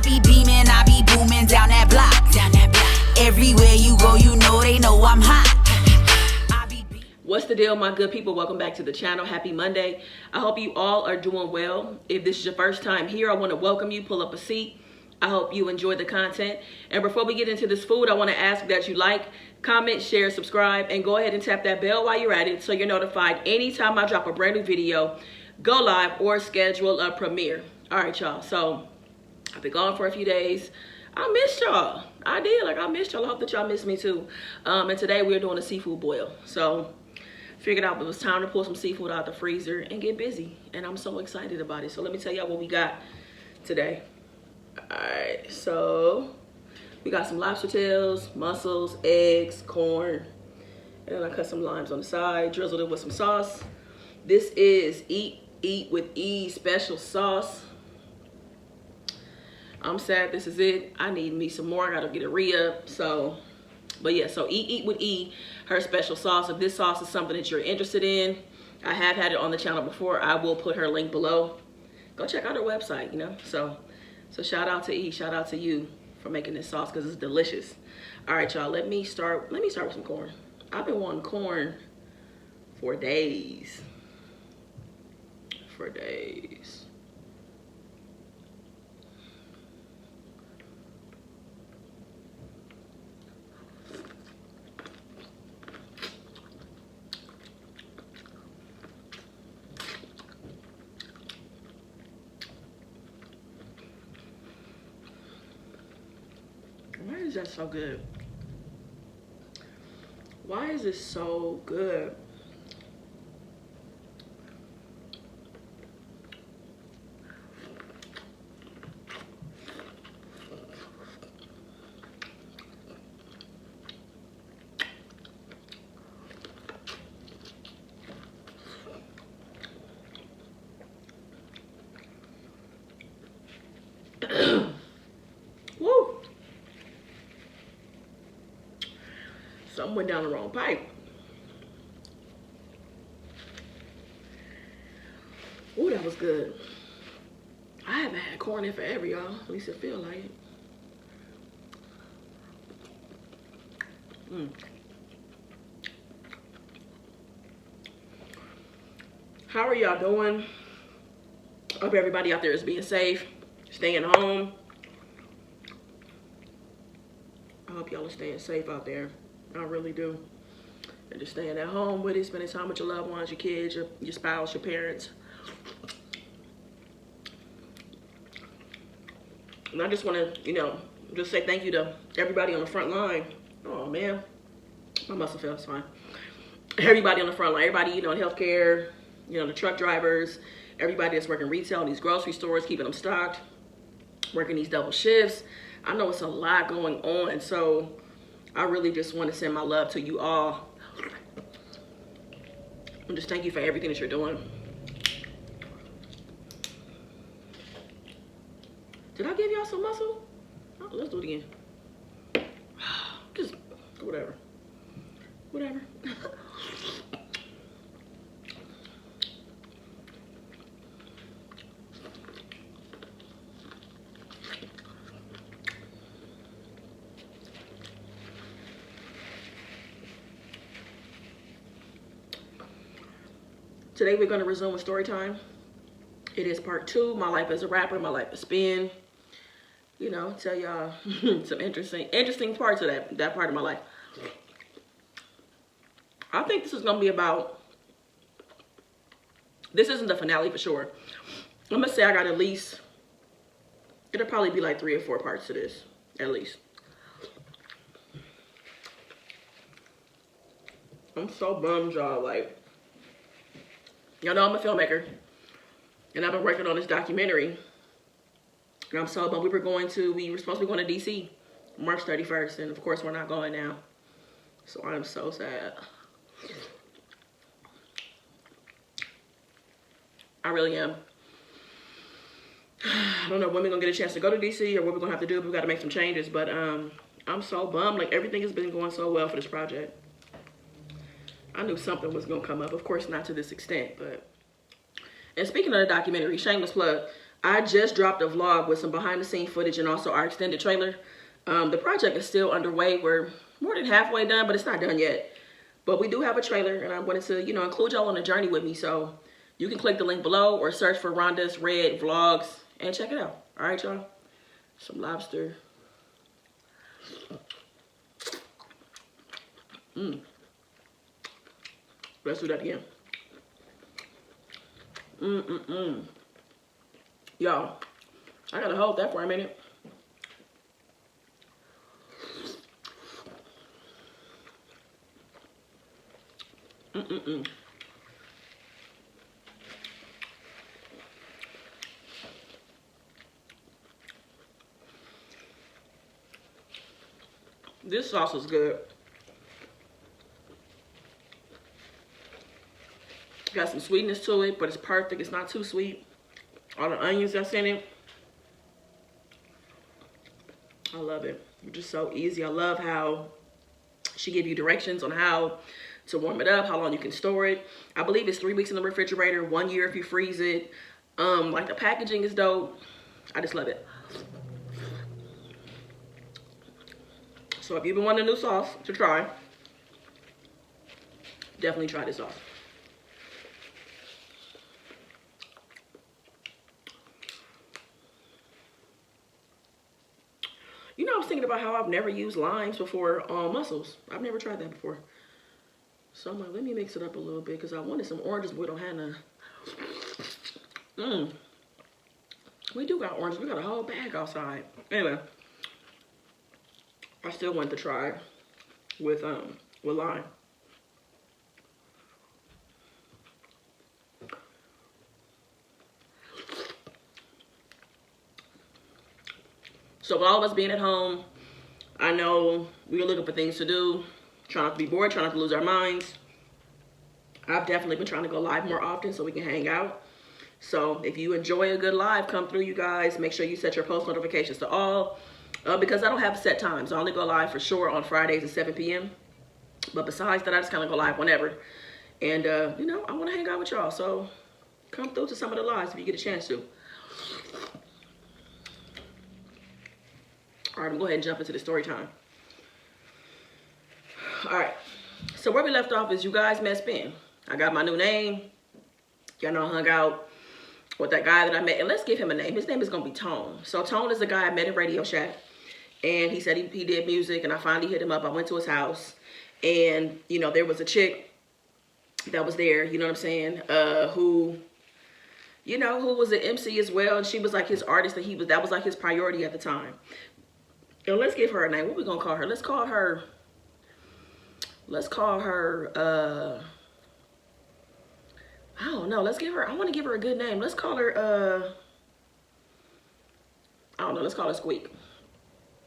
be beaming, I be booming down that block. Everywhere you go, you know they know I'm hot. What's the deal, my good people? Welcome back to the channel. Happy Monday. I hope you all are doing well. If this is your first time here, I want to welcome you. Pull up a seat. I hope you enjoy the content. And before we get into this food, I want to ask that you like, comment, share, subscribe, and go ahead and tap that bell while you're at it so you're notified anytime I drop a brand new video, go live, or schedule a premiere. All right, y'all. So I've been gone for a few days. I missed y'all. I did. I missed y'all. I hope that y'all missed me too. And today we're doing a seafood boil. So figured out it was time to pull some seafood out the freezer and get busy. And I'm so excited about it. So let me tell y'all what we got today. All right, so we got some lobster tails, mussels, eggs, corn, and then I cut some limes on the side, drizzled it with some sauce. This is Eat with E special sauce. I'm sad this is it. I need me some more. I gotta get a re-up. So, but yeah, so Eat with E, her special sauce. If this sauce is something that you're interested in, I have had it on the channel before. I will put her link below. Go check out her website, you know. So shout out to E, shout out to you for making this sauce because it's delicious. All right, y'all, let me start with some corn. I've been wanting corn for days. Why is that so good? Why is it so good? Woo! Something went down the wrong pipe. Ooh, that was good. I haven't had corn in forever, y'all. At least it feel like it. How are y'all doing? Hope everybody out there is being safe, staying home. I hope y'all are staying safe out there. I really do. And just staying at home with it, spending time with your loved ones, your kids, your spouse, your parents. And I just want to, just say thank you to everybody on the front line. Oh, man. My muscle feels fine. Everybody on the front line. Everybody, in healthcare, the truck drivers, everybody that's working retail in these grocery stores, keeping them stocked, working these double shifts. I know it's a lot going on, so I really just want to send my love to you all. And just thank you for everything that you're doing. Did I give y'all some muscle? Oh, let's do it again. Just whatever. Today we're going to resume with story time. It is part 2. My life as a rapper, my life as spin. Tell y'all some interesting parts of that part of my life. I think this is going to be about, this isn't the finale for sure. I'm going to say I got at least, it'll probably be like 3 or 4 parts to this, at least. I'm so bummed, y'all. Y'all know I'm a filmmaker, and I've been working on this documentary. And I'm so bummed. We were supposed to be going to DC March 31st, and of course we're not going now. So I'm so sad. I really am. I don't know when we're gonna get a chance to go to DC or what we're gonna have to do, but we gotta make some changes. But I'm so bummed. Everything has been going so well for this project. I knew something was gonna come up. Of course, not to this extent, but. And speaking of the documentary, shameless plug, I just dropped a vlog with some behind the scene footage and also our extended trailer. The project is still underway. We're more than halfway done, but it's not done yet. But we do have a trailer, and I wanted to, you know, include y'all on the journey with me. So you can click the link below or search for Rhonda's Red Vlogs and check it out. All right, y'all. Some lobster. Let's do that again. Y'all, I gotta hold that for a minute. This sauce is good. Got some sweetness to it, but it's perfect. It's not too sweet. All the onions that's in it. I love it. It's just so easy. I love how she gave you directions on how to warm it up, how long you can store it. I believe it's 3 weeks in the refrigerator, 1 year if you freeze it. Like the packaging is dope. I just love it. So if you've been wanting a new sauce to try, definitely try this sauce. You know, I was thinking about how I've never used limes before on mussels. I've never tried that before. So I'm like, let me mix it up a little bit because I wanted some oranges, but we don't have none. We do got oranges. We got a whole bag outside. Anyway, I still want to try with lime. So with all of us being at home, I know we're looking for things to do, trying not to be bored, trying not to lose our minds. I've definitely been trying to go live more often so we can hang out. So if you enjoy a good live, come through, you guys. Make sure you set your post notifications to all because I don't have set times. I only go live for sure on Fridays at 7 p.m. But besides that, I just kind of go live whenever. And, you know, I want to hang out with y'all. So come through to some of the lives if you get a chance to. All right, I'm going to go ahead and jump into the story time. All right, so where we left off is you guys met Spin. I got my new name. Y'all know I hung out with that guy that I met. And let's give him a name. His name is going to be Tone. So Tone is the guy I met at Radio Shack. And he said he did music. And I finally hit him up. I went to his house. And, you know, there was a chick that was there, you know what I'm saying, who, you know, who was an MC as well. And she was like his artist that was like his priority at the time. And let's give her a name. What we gonna call her? Let's call her, I don't know. I want to give her a good name. Let's call her, I don't know. Let's call her Squeak.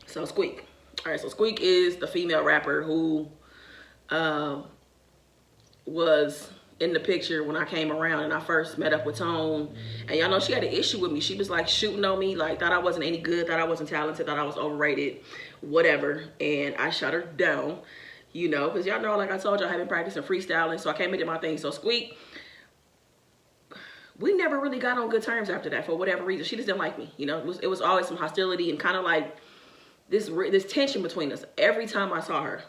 So Squeak. All right, so Squeak is the female rapper who was in the picture when I came around and I first met up with Tone. And y'all know she had an issue with me. She was like shooting on me, like thought I wasn't any good, thought I wasn't talented, thought I was overrated, whatever. And I shut her down, you know, because y'all know, like I told y'all, I've been practicing freestyling, so I came into my thing. So Squeak, we never really got on good terms after that for whatever reason. She just didn't like me, you know. It was always some hostility and kind of like this tension between us every time I saw her.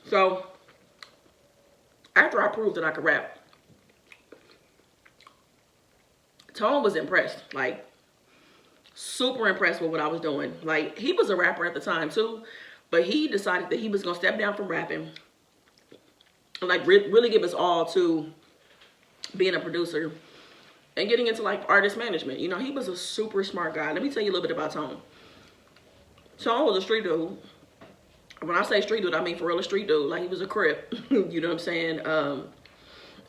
So after I proved that I could rap, Tone was impressed, like super impressed with what I was doing. Like he was a rapper at the time too, but he decided that he was gonna step down from rapping and like really give us all to being a producer and getting into like artist management. You know, he was a super smart guy. Let me tell you a little bit about Tone. Tone was a street dude. When I say street dude, I mean for real a street dude. Like he was a crip. You know what I'm saying? I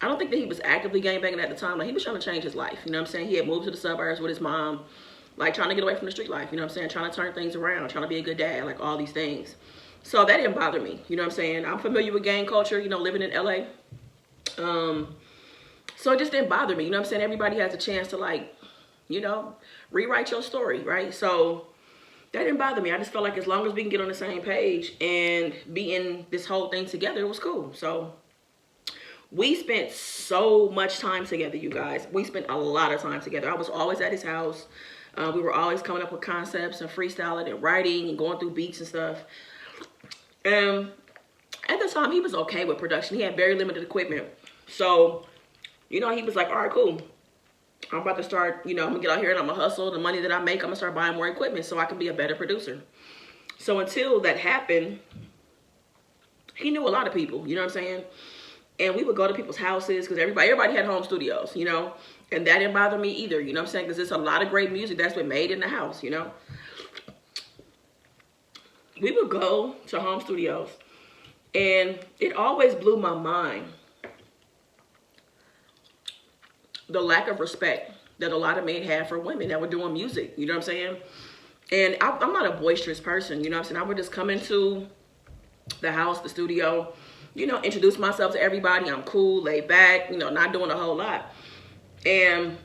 don't think that he was actively gangbanging at the time. Like he was trying to change his life. You know what I'm saying? He had moved to the suburbs with his mom, like trying to get away from the street life. You know what I'm saying? Trying to turn things around, trying to be a good dad, like all these things. So that didn't bother me. You know what I'm saying? I'm familiar with gang culture, you know, living in LA. So it just didn't bother me. You know what I'm saying? Everybody has a chance to like, you know, rewrite your story, right? So that didn't bother me. I just felt like as long as we can get on the same page and be in this whole thing together, it was cool. So We spent so much time together, you guys. We spent a lot of time together. I was always at his house. We were always coming up with concepts and freestyling and writing and going through beats and stuff. And at the time, he was okay with production. He had very limited equipment. So, you know, he was like, all right, cool. I'm about to start, you know, I'm going to get out here and I'm going to hustle. The money that I make, I'm going to start buying more equipment so I can be a better producer. So until that happened, he knew a lot of people, you know what I'm saying? And we would go to people's houses because everybody had home studios, you know? And that didn't bother me either, you know what I'm saying? Because there's a lot of great music that's been made in the house, you know? We would go to home studios, and it always blew my mind the lack of respect that a lot of men had for women that were doing music, you know what I'm saying? And I'm not a boisterous person, you know what I'm saying? I would just come into the house, the studio, you know, introduce myself to everybody. I'm cool, laid back, you know, not doing a whole lot. And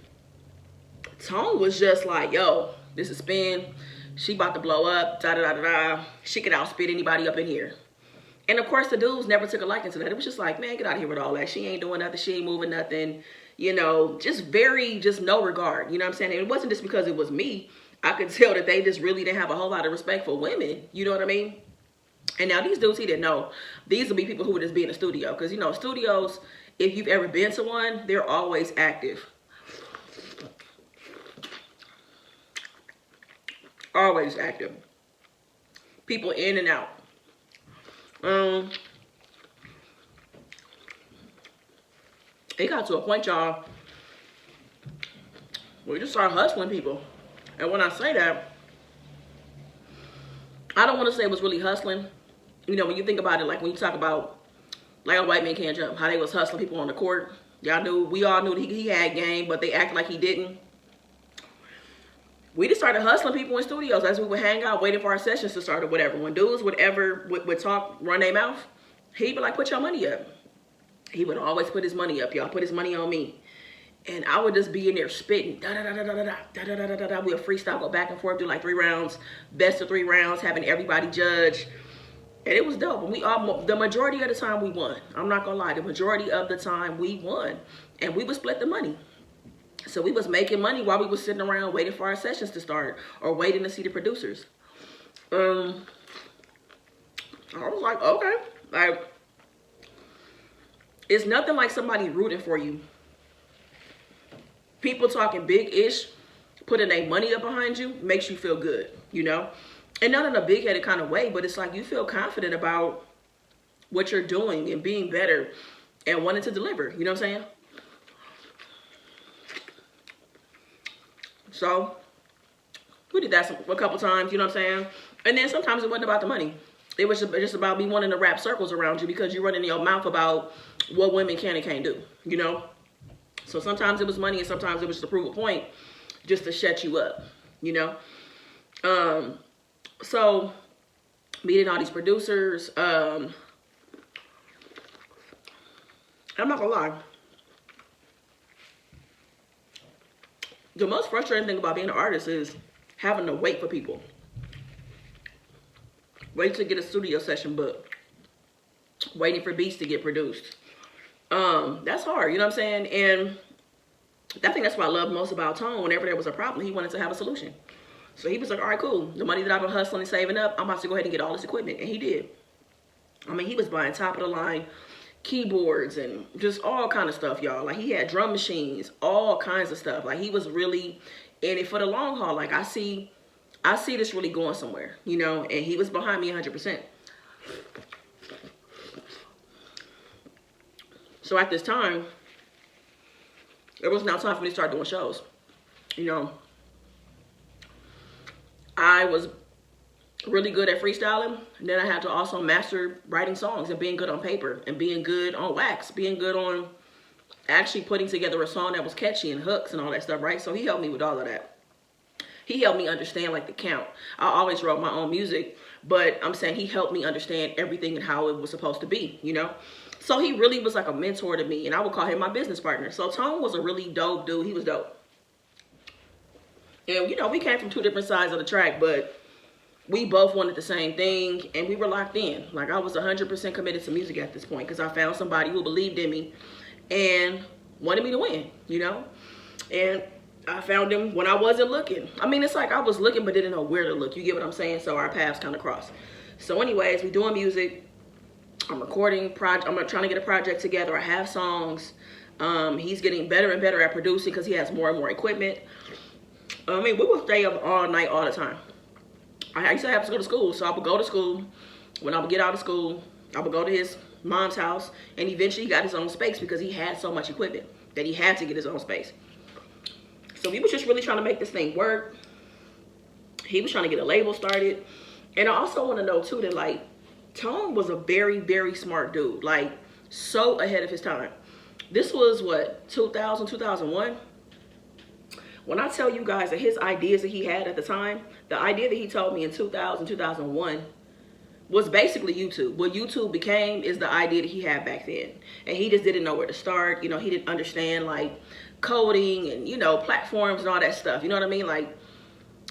Tone was just like, yo, this is Spin. She about to blow up, da-da-da-da-da. She could outspit anybody up in here. And of course, the dudes never took a liking to that. It was just like, man, get out of here with all that. She ain't doing nothing. She ain't moving nothing. You know, just no regard. You know what I'm saying? And it wasn't just because it was me. I could tell that they just really didn't have a whole lot of respect for women. You know what I mean? And now these dudes, he didn't know. These would be people who would just be in the studio. Because, you know, studios, if you've ever been to one, they're always active. Always active. People in and out. It got to a point, y'all, we just started hustling people. And when I say that, I don't want to say it was really hustling. You know, when you think about it, like when you talk about like a white man can't jump, how they was hustling people on the court. Y'all knew, we all knew that he had game, but they acted like he didn't. We just started hustling people in studios as we would hang out waiting for our sessions to start or whatever. When dudes would talk, run their mouth, he'd be like, put your money up. He would always put his money up, y'all. Put his money on me. And I would just be in there spitting. Da-da-da-da-da-da-da-da-da-da. We'll freestyle, go back and forth, do like 3 rounds. Best of 3 rounds, having everybody judge. And it was dope. And we all, the majority of the time we won. I'm not going to lie. The majority of the time we won. And we would split the money. So we was making money while we was sitting around waiting for our sessions to start. Or waiting to see the producers. I was like, okay. Like, it's nothing like somebody rooting for you. People talking big-ish, putting their money up behind you, makes you feel good, you know? And not in a big-headed kind of way, but it's like you feel confident about what you're doing and being better and wanting to deliver, you know what I'm saying? So, we did that a couple times, you know what I'm saying? And then sometimes it wasn't about the money. It was just about me wanting to wrap circles around you because you're running your mouth about what women can and can't do, you know? So sometimes it was money and sometimes it was to prove a point just to shut you up, you know? So meeting all these producers, I'm not gonna lie. The most frustrating thing about being an artist is having to wait for people. Wait to get a studio session booked. Waiting for beats to get produced. That's hard, you know what I'm saying? And I think that's what I love most about Tone. Whenever there was a problem, he wanted to have a solution. So he was like, all right, cool. The money that I've been hustling and saving up, I'm about to go ahead and get all this equipment. And he did. I mean, he was buying top of the line keyboards and just all kind of stuff, y'all. Like, he had drum machines, all kinds of stuff. Like, he was really in it for the long haul. Like, I see this really going somewhere, you know, and he was behind me 100%. So at this time, it was now time for me to start doing shows. You know, I was really good at freestyling. And then I had to also master writing songs and being good on paper and being good on wax, being good on actually putting together a song that was catchy and hooks and all that stuff, right? So he helped me with all of that. He helped me understand like the count. I always wrote my own music, but I'm saying he helped me understand everything and how it was supposed to be, you know? So he really was like a mentor to me, and I would call him my business partner. So Tone was a really dope dude. He was dope. And, you know, we came from 2 different sides of the track, but we both wanted the same thing, and we were locked in. Like, I was 100% committed to music at this point because I found somebody who believed in me and wanted me to win, you know? And I found him when I wasn't looking. I mean, it's like I was looking but didn't know where to look. You get what I'm saying? So our paths kind of crossed. So anyways, we doing music. I'm recording, I'm trying to get a project together. I have songs. He's getting better and better at producing because he has more and more equipment. I mean, we would stay up all night, all the time. I used to have to go to school, so I would go to school. When I would get out of school, I would go to his mom's house, and eventually he got his own space because he had so much equipment that he had to get his own space. So we was just really trying to make this thing work. He was trying to get a label started. And I also want to know too that, like, Tone was a very, very smart dude, like so ahead of his time. This was what, 2000, 2001? When I tell you guys that his ideas that he had at the time, the idea that he told me in 2000, 2001 was basically YouTube. What YouTube became is the idea that he had back then. And he just didn't know where to start. You know, he didn't understand like coding and, you know, platforms and all that stuff. You know what I mean? Like,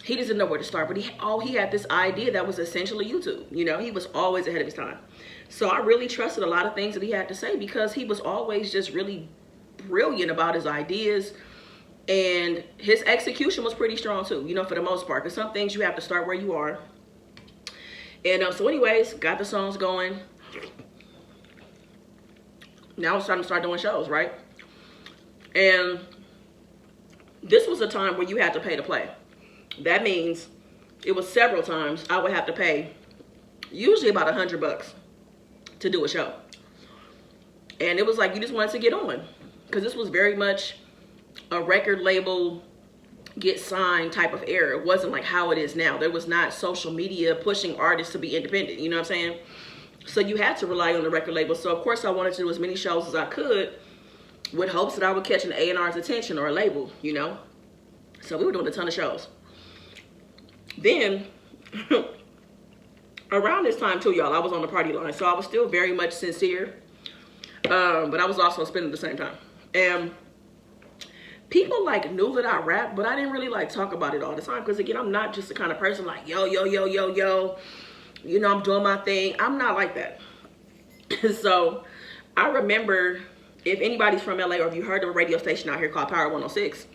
he just didn't know where to start. But he had this idea that was essentially YouTube. You know, he was always ahead of his time. So I really trusted a lot of things that he had to say because he was always just really brilliant about his ideas. And his execution was pretty strong too, you know, for the most part. Because some things you have to start where you are. And so anyways, got the songs going. Now it's time to start doing shows, right? And this was a time where you had to pay to play. That means it was several times I would have to pay usually about $100 to do a show. And it was like you just wanted to get on. Because this was very much a record label get signed type of era. It wasn't like how it is now. There was not social media pushing artists to be independent, you know what I'm saying? So you had to rely on the record label. So of course I wanted to do as many shows as I could with hopes that I would catch an A&R's attention or a label, you know? So we were doing a ton of shows. Then around this time too, y'all, I was on the party line. So I was still very much sincere, but I was also spinning at the same time. And people like knew that I rap, but I didn't really like talk about it all the time. Because again, I'm not just the kind of person like, yo, yo, yo, yo, yo. You know, I'm doing my thing. I'm not like that. So I remember, if anybody's from LA or if you heard of a radio station out here called Power 106,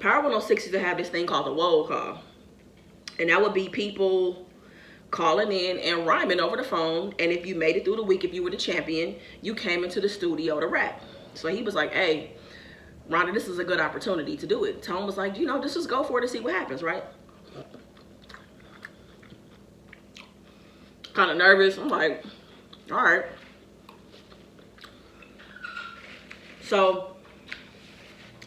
Power 106 used to have this thing called the Whoa Call. And that would be people calling in and rhyming over the phone. And if you made it through the week, if you were the champion, you came into the studio to rap. So he was like, hey, Rhonda, this is a good opportunity to do it. Tone was like, you know, just go for it and see what happens, right? Kind of nervous. I'm like, all right. So,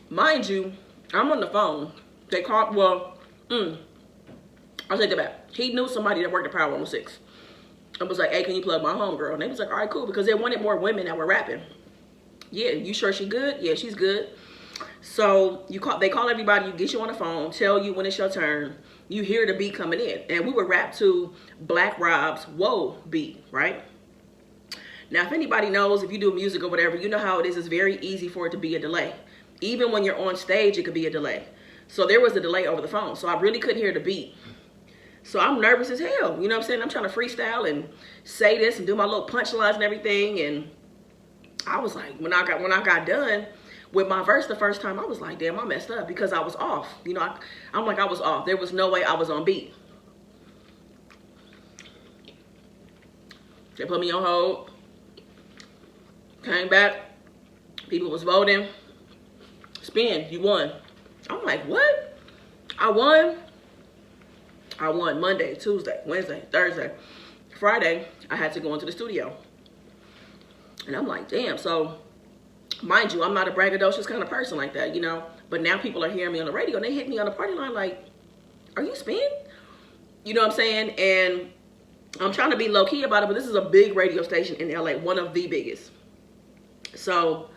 mind you, I'm on the phone. They called, well, I'll take that back. He knew somebody that worked at Power 106. I was like, hey, can you plug my homegirl? And they was like, all right, cool. Because they wanted more women that were rapping. Yeah, you sure she good? Yeah, she's good. So they call everybody, you get you on the phone, tell you when it's your turn. You hear the beat coming in. And we would rap to Black Rob's Whoa beat, right? Now, if anybody knows, if you do music or whatever, you know how it is. It's very easy for it to be a delay. Even when you're on stage, it could be a delay. So there was a delay over the phone. So I really couldn't hear the beat. So I'm nervous as hell. You know what I'm saying? I'm trying to freestyle and say this and do my little punchlines and everything. And I was like, when I got done with my verse the first time, I was like, damn, I messed up because I was off. You know, I'm like, I was off. There was no way I was on beat. They put me on hold. Came back. People was voting. Spin, you won. I'm like, what? I won? I won Monday, Tuesday, Wednesday, Thursday. Friday, I had to go into the studio. And I'm like, damn. So, mind you, I'm not a braggadocious kind of person like that, you know. But now people are hearing me on the radio and they hit me on the party line like, are you Spin? You know what I'm saying? And I'm trying to be low key about it, but this is a big radio station in LA, one of the biggest. So,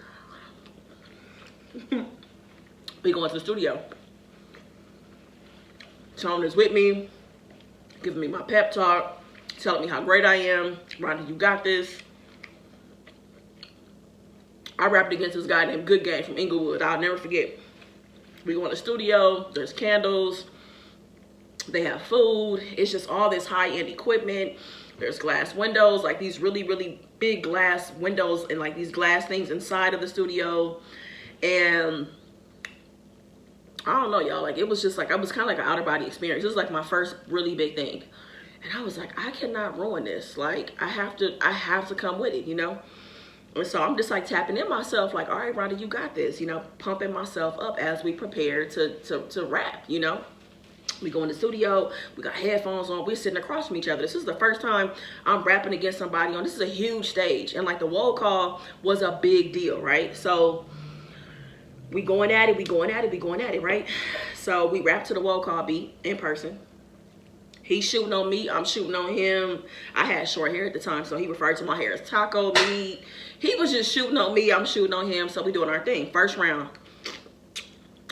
we go into the studio. Tone is with me, giving me my pep talk, telling me how great I am. Rhonda, you got this. I rapped against this guy named Good Game from Inglewood. I'll never forget. We go in the studio, there's candles. They have food. It's just all this high-end equipment. There's glass windows, like these really, really big glass windows and like these glass things inside of the studio. And I don't know, y'all, like it was just like, I was kind of like an outer body experience. It was like my first really big thing. And I was like, I cannot ruin this. Like I have to come with it, you know? And so I'm just like tapping in myself like, all right, Rhonda, you got this, you know, pumping myself up as we prepare to rap, you know? We go in the studio, we got headphones on, we're sitting across from each other. This is the first time I'm rapping against somebody on, this is a huge stage. And like the roll call was a big deal, right? So we going at it, right? So we rap to the roll call beat in person. He's shooting on me, I'm shooting on him. I had short hair at the time, so he referred to my hair as taco meat. He was just shooting on me, I'm shooting on him, so we doing our thing. First round,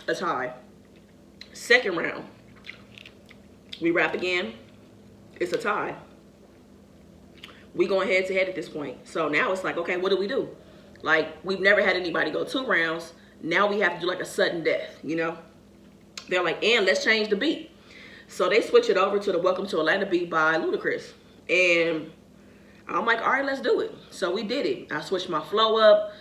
a tie. Second round, we rap again, it's a tie. We going head to head at this point. So now it's like, okay, what do we do? Like, we've never had anybody go 2 rounds. Now we have to do like a sudden death, you know? They're like, and let's change the beat. So they switch it over to the Welcome to Atlanta beat by Ludacris. And I'm like, all right, let's do it. So we did it. I switched my flow up.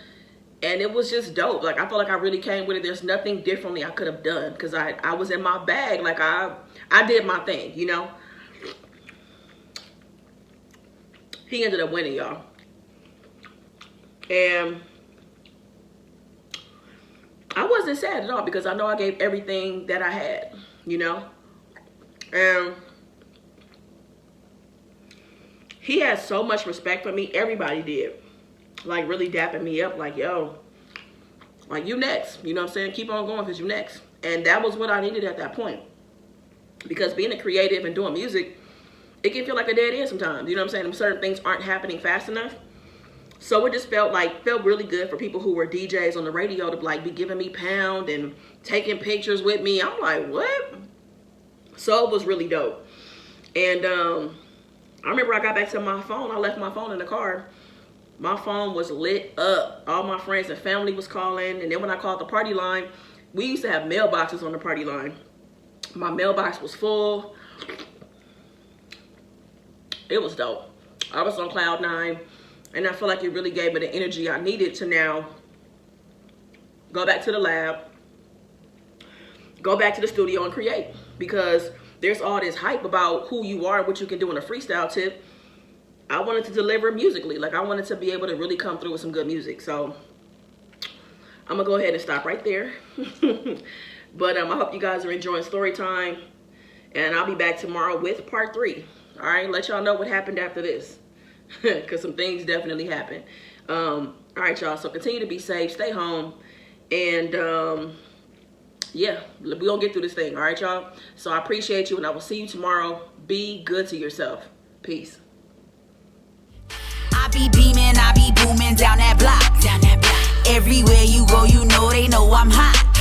And it was just dope. Like, I felt like I really came with it. There's nothing differently I could have done. Because I was in my bag. Like, I did my thing, you know. He ended up winning, y'all. And I wasn't sad at all. Because I know I gave everything that I had, you know. And he had so much respect for me. Everybody did. Like, really dapping me up, like, yo, like, you next, you know what I'm saying? Keep on going, because you next. And that was what I needed at that point. Because being a creative and doing music, it can feel like a dead end sometimes, you know what I'm saying? Certain things aren't happening fast enough. So it just felt really good for people who were DJs on the radio to, like, be giving me pound and taking pictures with me. I'm like, what? So it was really dope. And I remember I got back to my phone. I left my phone in the car. My phone was lit up. All my friends and family was calling. And then when I called the party line, we used to have mailboxes on the party line. My mailbox was full. It was dope. I was on cloud 9. And I feel like it really gave me the energy I needed to now go back to the lab, go back to the studio and create. Because there's all this hype about who you are and what you can do in a freestyle tip. I wanted to deliver musically. Like, I wanted to be able to really come through with some good music. So I'm gonna go ahead and stop right there. But I hope you guys are enjoying story time. And I'll be back tomorrow with part 3. All right, let y'all know what happened after this. Because some things definitely happened. All right, y'all. So continue to be safe. Stay home. And yeah, we're gonna get through this thing. All right, y'all. So I appreciate you, and I will see you tomorrow. Be good to yourself. Peace. I be beaming, I be booming down that block. Everywhere you go, you know they know I'm hot.